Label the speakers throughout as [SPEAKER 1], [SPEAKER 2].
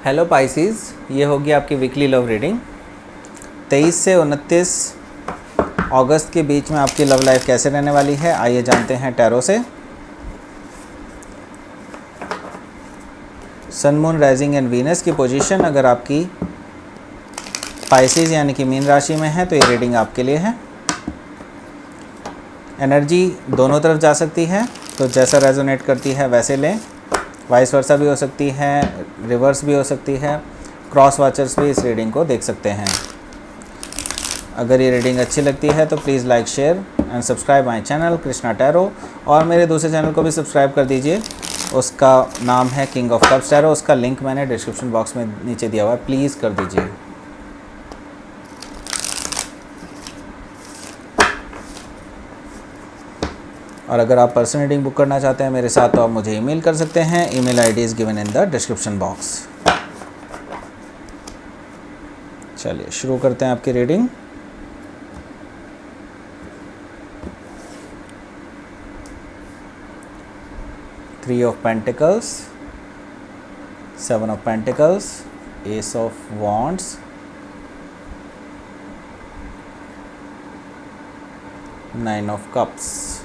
[SPEAKER 1] Hello Pisces, ये होगी आपकी वीकली लव रीडिंग। 23 से 29 अगस्त के बीच में आपकी लव लाइफ कैसे रहने वाली है, आइए जानते हैं टैरो से। सन, मून, राइजिंग एंड वीनस की पोजीशन अगर आपकी पाइसिस यानी कि मीन राशि में है तो ये रीडिंग आपके लिए है। एनर्जी दोनों तरफ जा सकती है, तो जैसा रेजोनेट करती है वैसे लें। वाइस वर्सा भी हो सकती है, रिवर्स भी हो सकती है। क्रॉस वॉचर्स भी इस रीडिंग को देख सकते हैं। अगर ये रीडिंग अच्छी लगती है तो please like, share and subscribe my channel Krishna tarot, और मेरे दूसरे चैनल को भी सब्सक्राइब कर दीजिए। उसका नाम है किंग ऑफ कप्स टैरो। उसका लिंक मैंने डिस्क्रिप्शन बॉक्स में नीचे दिया हुआ है, प्लीज़ कर दीजिए। और अगर आप पर्सनल रीडिंग बुक करना चाहते हैं मेरे साथ तो आप मुझे ईमेल कर सकते हैं। Email ID is given in the description box. चलिए शुरू करते हैं आपकी reading. Three of pentacles, seven of pentacles, ace of wands, nine of cups,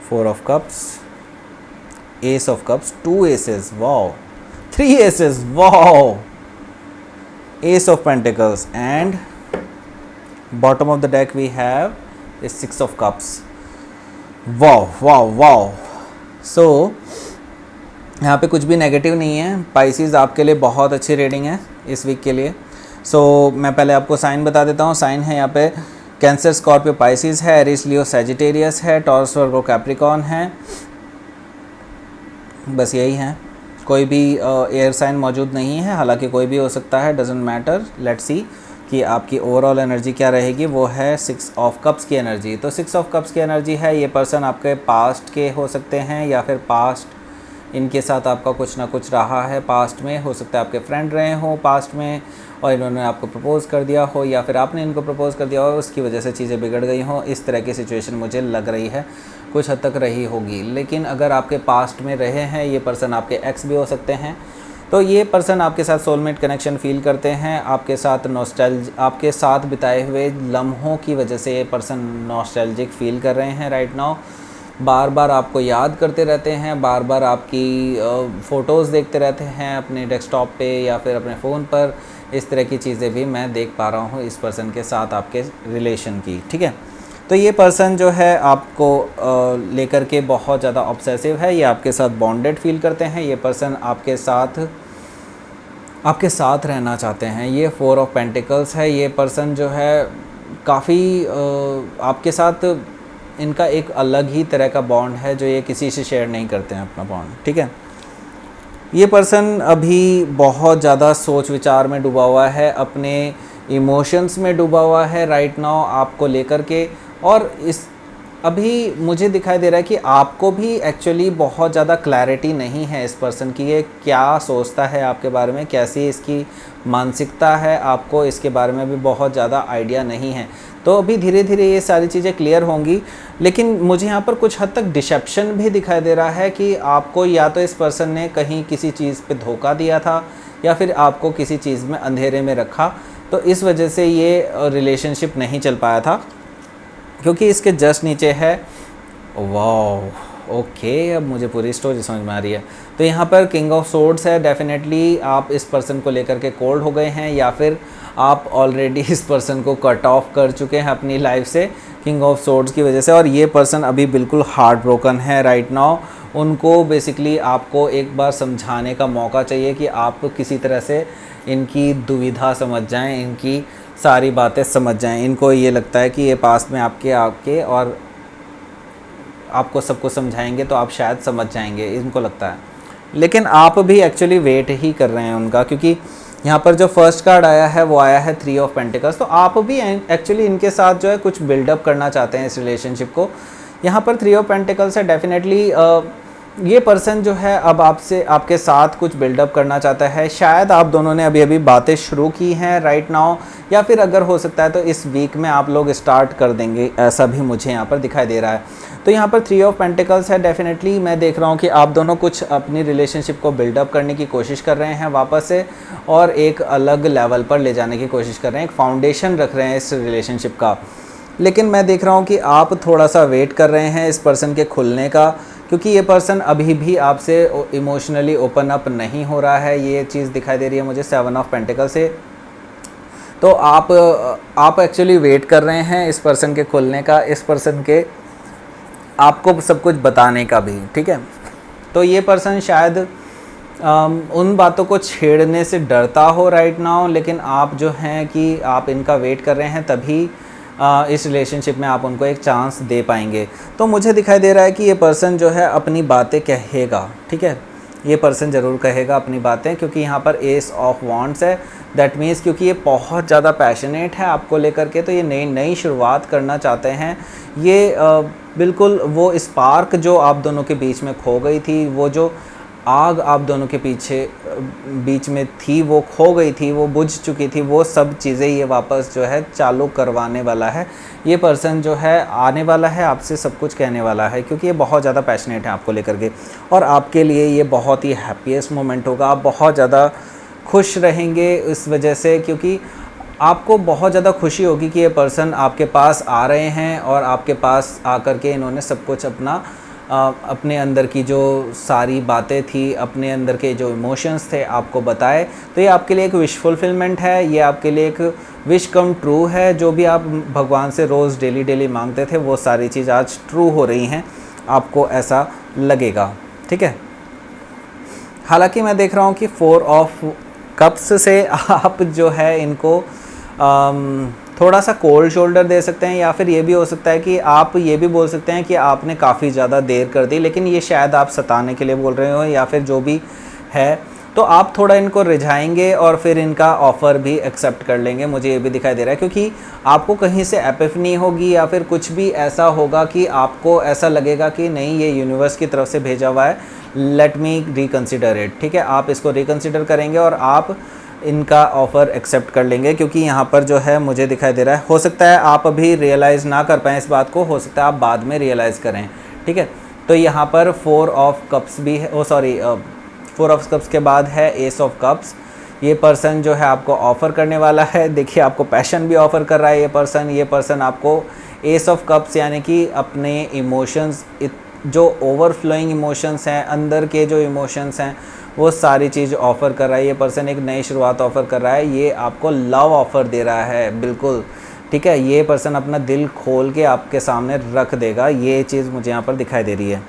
[SPEAKER 1] four of cups, ace of cups, two aces, wow, three aces, wow, ace of pentacles, and bottom of the deck we have is six of cups. Wow wow wow. So यहाँ पे कुछ भी negative नहीं है। Pisces आपके लिए बहुत अच्छी रीडिंग है इस वीक के लिए। मैं पहले आपको साइन बता देता हूँ। साइन है यहाँ पे कैंसर, स्कॉर्पियो, पाइसिस है, एरिस, लियो, सैजिटेरियस है, टॉरस, वर्गो, कैप्रिकॉर्न है। बस यही है, कोई भी एयर साइन मौजूद नहीं है। हालांकि कोई भी हो सकता है, डजेंट मैटर। लेट्स सी कि आपकी ओवरऑल एनर्जी क्या रहेगी। वो है सिक्स ऑफ कप्स की एनर्जी। तो सिक्स ऑफ कप्स की एनर्जी है, ये पर्सन आपके पास्ट के हो सकते हैं या फिर पास्ट इनके साथ आपका कुछ ना कुछ रहा है पास्ट में। हो सकता है आपके फ्रेंड रहे हों पास्ट में और इन्होंने आपको प्रपोज़ कर दिया हो, या फिर आपने इनको प्रपोज़ कर दिया हो, उसकी वजह से चीज़ें बिगड़ गई हों। इस तरह की सिचुएशन मुझे लग रही है, कुछ हद तक रही होगी। लेकिन अगर आपके पास्ट में रहे हैं, ये पर्सन आपके एक्स भी हो सकते हैं, तो ये पर्सन आपके साथ सोलमेट कनेक्शन फ़ील करते हैं। आपके साथ बिताए हुए लम्हों की वजह से ये पर्सन नॉस्टैल्जिक फ़ील कर रहे हैं राइट नाउ। बार बार आपको याद करते रहते हैं, बार बार आपकी फ़ोटोज़ देखते रहते हैं अपने डेस्कटॉप पे या फिर अपने फ़ोन पर। इस तरह की चीज़ें भी मैं देख पा रहा हूँ इस पर्सन के साथ आपके रिलेशन की। ठीक है, तो ये पर्सन जो है आपको लेकर के बहुत ज़्यादा ऑब्सेसिव है। ये आपके साथ बॉन्डेड फील करते हैं। ये पर्सन आपके साथ रहना चाहते हैं। ये फोर ऑफ पेंटिकल्स है। ये पर्सन जो है काफ़ी आपके साथ इनका एक अलग ही तरह का बॉन्ड है जो ये किसी से शेयर नहीं करते हैं अपना बॉन्ड। ठीक है, ये पर्सन अभी बहुत ज़्यादा सोच विचार में डूबा हुआ है, अपने इमोशंस में डूबा हुआ है राइट नाउ आपको लेकर के। और अभी मुझे दिखाई दे रहा है कि आपको भी एक्चुअली बहुत ज़्यादा क्लैरिटी नहीं है इस पर्सन की। ये क्या सोचता है आपके बारे में, कैसी इसकी मानसिकता है, आपको इसके बारे में भी बहुत ज़्यादा आइडिया नहीं है। तो अभी धीरे धीरे ये सारी चीज़ें क्लियर होंगी। लेकिन मुझे यहाँ पर कुछ हद तक डिसेप्शन भी दिखाई दे रहा है कि आपको या तो इस पर्सन ने कहीं किसी चीज़ पे धोखा दिया था या फिर आपको किसी चीज़ में अंधेरे में रखा, तो इस वजह से ये रिलेशनशिप नहीं चल पाया था। क्योंकि इसके जस्ट नीचे है, वाह ओके, अब मुझे पूरी स्टोरी समझ में आ रही है। तो यहाँ पर किंग ऑफ सोर्ड्स है। डेफिनेटली आप इस पर्सन को लेकर के कोल्ड हो गए हैं, या फिर आप ऑलरेडी इस पर्सन को कट ऑफ कर चुके हैं अपनी लाइफ से किंग ऑफ सोर्ड्स की वजह से। और ये पर्सन अभी बिल्कुल हार्ट ब्रोकन है राइट नाउ। उनको बेसिकली आपको एक बार समझाने का मौका चाहिए कि आप किसी तरह से इनकी दुविधा समझ जाएं, इनकी सारी बातें समझ जाएं। इनको ये लगता है कि ये पास में आपके और आपको सबको समझाएंगे तो आप शायद समझ जाएंगे, इनको लगता है। लेकिन आप भी एक्चुअली वेट ही कर रहे हैं उनका, क्योंकि यहाँ पर जो फर्स्ट कार्ड आया है वो आया है थ्री ऑफ पेंटिकल्स। तो आप भी एक्चुअली इनके साथ जो है कुछ बिल्डअप करना चाहते हैं इस रिलेशनशिप को। यहाँ पर थ्री ऑफ पेंटिकल्स है। डेफिनेटली ये पर्सन जो है अब आपसे आपके साथ कुछ बिल्डअप करना चाहता है। शायद आप दोनों ने अभी अभी बातें शुरू की हैं राइट नाउ, या फिर अगर हो सकता है तो इस वीक में आप लोग स्टार्ट कर देंगे, ऐसा भी मुझे यहाँ पर दिखाई दे रहा है। तो यहाँ पर 3 ऑफ पेंटिकल्स है। डेफिनेटली मैं देख रहा हूँ कि आप दोनों कुछ अपनी रिलेशनशिप को बिल्डअप करने की कोशिश कर रहे हैं वापस से, और एक अलग लेवल पर ले जाने की कोशिश कर रहे हैं, एक फाउंडेशन रख रहे हैं इस रिलेशनशिप का। लेकिन मैं देख रहा हूँ कि आप थोड़ा सा वेट कर रहे हैं इस पर्सन के खुलने का, क्योंकि ये पर्सन अभी भी आपसे इमोशनली ओपन अप नहीं हो रहा है। ये चीज़ दिखाई दे रही है मुझे 7 ऑफ पेंटिकल से। तो आप एक्चुअली वेट कर रहे हैं इस पर्सन के खुलने का, इस पर्सन के आपको सब कुछ बताने का भी, ठीक है। तो ये पर्सन शायद उन बातों को छेड़ने से डरता हो राइट नाउ, लेकिन आप जो हैं कि आप इनका वेट कर रहे हैं, तभी इस रिलेशनशिप में आप उनको एक चांस दे पाएंगे। तो मुझे दिखाई दे रहा है कि ये पर्सन जो है अपनी बातें कहेगा, ठीक है। ये पर्सन ज़रूर कहेगा अपनी बातें, क्योंकि यहाँ पर एस ऑफ वॉन्ड्स है। दैट मीन्स क्योंकि ये बहुत ज़्यादा पैशनेट है आपको लेकर के, तो ये नई शुरुआत करना चाहते हैं। ये बिल्कुल वो स्पार्क जो आप दोनों के बीच में खो गई थी, वो जो आग आप दोनों के बीच में थी, वो खो गई थी, वो बुझ चुकी थी, वो सब चीज़ें ये वापस जो है चालू करवाने वाला है। ये पर्सन जो है आने वाला है, आपसे सब कुछ कहने वाला है, क्योंकि ये बहुत ज़्यादा पैशनेट है आपको लेकर के, और आपके लिए ये बहुत ही हैप्पीएस्ट मोमेंट होगा। आप बहुत ज़्यादा खुश रहेंगे इस वजह से, क्योंकि आपको बहुत ज़्यादा खुशी होगी कि ये पर्सन आपके पास आ रहे हैं, और आपके पास आकर के इन्होंने सब कुछ अपने अंदर की जो सारी बातें थी, अपने अंदर के जो इमोशंस थे आपको बताए। तो ये आपके लिए एक विश फुलफिलमेंट है, ये आपके लिए एक विश कम ट्रू है। जो भी आप भगवान से रोज़ डेली मांगते थे, वो सारी चीज़ आज ट्रू हो रही हैं, आपको ऐसा लगेगा, ठीक है। हालांकि मैं देख रहा हूँ कि 4 ऑफ कप्स से आप जो है इनको थोड़ा सा कोल्ड शोल्डर दे सकते हैं, या फिर ये भी हो सकता है कि आप ये भी बोल सकते हैं कि आपने काफ़ी ज़्यादा देर कर दी, लेकिन ये शायद आप सताने के लिए बोल रहे हो, या फिर जो भी है। तो आप थोड़ा इनको रिझाएंगे और फिर इनका ऑफ़र भी एक्सेप्ट कर लेंगे, मुझे ये भी दिखाई दे रहा है, क्योंकि आपको कहीं से एपिफनी होगी, या फिर कुछ भी ऐसा होगा कि आपको ऐसा लगेगा कि नहीं, ये यूनिवर्स की तरफ से भेजा हुआ है, लेट मी रिकन्सिडर इट, ठीक है। आप इसको रिकन्सिडर करेंगे और आप इनका ऑफ़र एक्सेप्ट कर लेंगे, क्योंकि यहाँ पर जो है मुझे दिखाई दे रहा है, हो सकता है आप अभी रियलाइज़ ना कर पाएँ इस बात को, हो सकता है आप बाद में रियलाइज़ करें, ठीक है। तो यहाँ पर 4 ऑफ कप्स भी है, 4 ऑफ कप्स के बाद है एस ऑफ कप्स। ये पर्सन जो है आपको ऑफ़र करने वाला है। देखिए, आपको पैशन भी ऑफ़र कर रहा है ये पर्सन आपको एस ऑफ कप्स, यानी कि अपने इमोशंस, जो ओवरफ्लोइंग इमोशंस हैं, अंदर के जो इमोशंस हैं, वो सारी चीज़ ऑफ़र कर रहा है। ये पर्सन एक नई शुरुआत ऑफ़र कर रहा है, ये आपको लव ऑफ़र दे रहा है, बिल्कुल, ठीक है। ये पर्सन अपना दिल खोल के आपके सामने रख देगा, ये चीज़ मुझे यहाँ पर दिखाई दे रही है।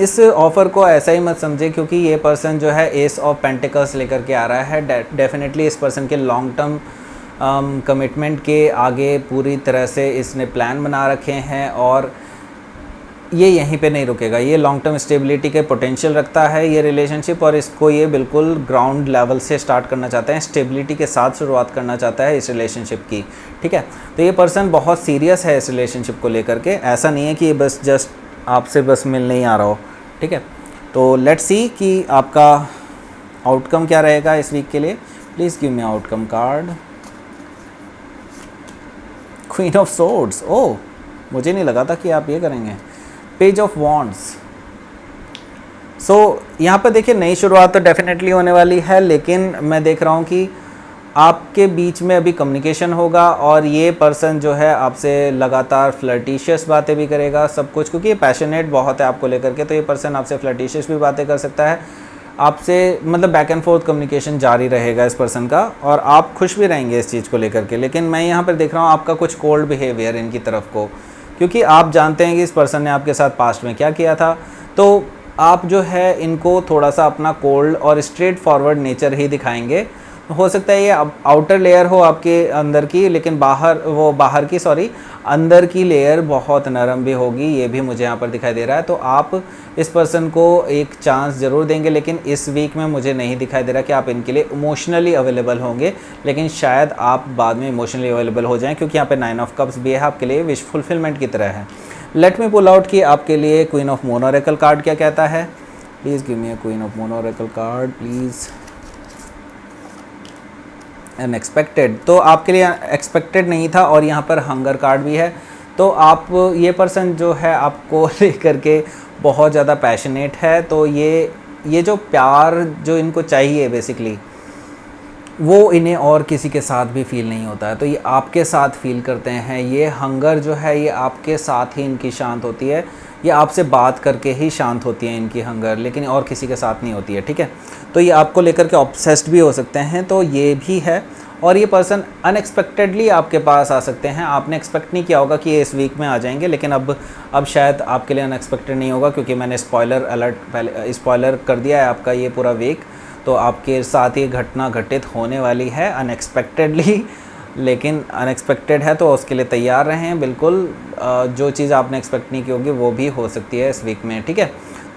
[SPEAKER 1] इस ऑफ़र को ऐसा ही मत समझे, क्योंकि ये पर्सन जो है एस ऑफ पेंटिकल्स लेकर के आ रहा है। डेफिनेटली इस पर्सन के लॉन्ग टर्म कमिटमेंट के आगे पूरी तरह से इसने प्लान बना रखे हैं, और ये यहीं पे नहीं रुकेगा। ये लॉन्ग टर्म स्टेबिलिटी के पोटेंशियल रखता है ये रिलेशनशिप, और इसको ये बिल्कुल ग्राउंड लेवल से स्टार्ट करना चाहते हैं, स्टेबिलिटी के साथ शुरुआत करना चाहता है इस रिलेशनशिप की, ठीक है। तो ये पर्सन बहुत सीरियस है इस रिलेशनशिप को लेकर के, ऐसा नहीं है कि ये बस जस्ट आपसे बस मिलने ही आ रहा हो, ठीक है। तो लेट्स सी कि आपका आउटकम क्या रहेगा इस वीक के लिए। Please give me outcome card. Queen of swords, oh, मुझे नहीं लगा था कि आप ये करेंगे। Page of wands. सो यहाँ पर देखिए, नई शुरुआत तो डेफिनेटली होने वाली है, लेकिन मैं देख रहा हूँ कि आपके बीच में अभी कम्युनिकेशन होगा, और ये पर्सन जो है आपसे लगातार फ्लर्टिशियस बातें भी करेगा, सब कुछ, क्योंकि ये पैशनेट बहुत है आपको लेकर के। तो ये पर्सन आपसे फ्लर्टिशियस भी बातें कर सकता है, आपसे मतलब बैक एंड फोर्थ कम्युनिकेशन जारी रहेगा इस पर्सन का, और आप खुश भी रहेंगे इस चीज़ को लेकर के। लेकिन मैं यहाँ पर देख रहा हूँ आपका कुछ कोल्ड बिहेवियर इनकी तरफ को, क्योंकि आप जानते हैं कि इस पर्सन ने आपके साथ पास्ट में क्या किया था। तो आप जो है इनको थोड़ा सा अपना कोल्ड और स्ट्रेट फॉरवर्ड नेचर ही दिखाएंगे। हो सकता है ये आउटर लेयर हो आपके अंदर की, लेकिन अंदर की लेयर बहुत नरम भी होगी, ये भी मुझे यहाँ पर दिखाई दे रहा है। तो आप इस पर्सन को एक चांस ज़रूर देंगे, लेकिन इस वीक में मुझे नहीं दिखाई दे रहा कि आप इनके लिए इमोशनली अवेलेबल होंगे, लेकिन शायद आप बाद में इमोशनली अवेलेबल हो जाएं, क्योंकि यहाँ पे 9 ऑफ कप्स भी है, आपके लिए विश फुलफिलमेंट की तरह है। लेट मी पुल आउट कि आपके लिए queen of moon oracle card क्या कहता है। Please give me a queen of moon oracle card please. Unexpected, तो आपके लिए एक्सपेक्टेड नहीं था और यहाँ पर हंगर कार्ड भी है। तो आप, ये पर्सन जो है आपको लेकर के बहुत ज़्यादा पैशनेट है। तो ये जो प्यार जो इनको चाहिए बेसिकली, वो इन्हें और किसी के साथ भी फील नहीं होता है, तो ये आपके साथ फील करते हैं। ये हंगर जो है ये आपके साथ ही इनकी शांत होती है, ये आपसे बात करके ही शांत होती है इनकी हंगर, लेकिन और किसी के साथ नहीं होती है, ठीक है। तो ये आपको लेकर के ऑब्सेस्ड भी हो सकते हैं, तो ये भी है। और ये पर्सन अनएक्सपेक्टेडली आपके पास आ सकते हैं। आपने एक्सपेक्ट नहीं किया होगा कि ये इस वीक में आ जाएंगे, लेकिन अब शायद आपके लिए अनएक्सपेक्टेड नहीं होगा, क्योंकि मैंने स्पॉइलर अलर्ट पहले स्पॉइलर कर दिया है आपका ये पूरा वीक। तो आपके साथ ये घटना घटित होने वाली है अनएक्सपेक्टेडली, लेकिन अनएक्सपेक्टेड है तो उसके लिए तैयार रहें बिल्कुल। जो चीज़ आपने एक्सपेक्ट नहीं की होगी वो भी हो सकती है इस वीक में, ठीक है।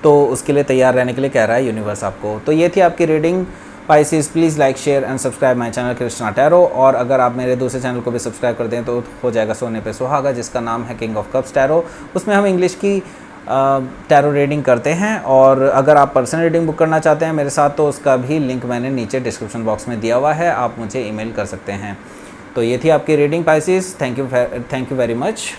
[SPEAKER 1] तो उसके लिए तैयार रहने के लिए कह रहा है यूनिवर्स आपको। तो ये थी आपकी reading Pisces. Please like share and subscribe my channel Krishna tarot. और अगर आप मेरे दूसरे चैनल को भी सब्सक्राइब कर दें तो हो जाएगा सोने पे सुहागा, जिसका नाम है किंग ऑफ कप्स टैरो। उसमें हम इंग्लिश की टैरो रीडिंग करते हैं। और अगर आप पर्सनल रीडिंग बुक करना चाहते हैं मेरे साथ, तो उसका भी लिंक मैंने नीचे डिस्क्रिप्शन बॉक्स में दिया हुआ है, आप मुझे ईमेल कर सकते हैं। तो ये थी आपकी reading Pisces. Thank you very much.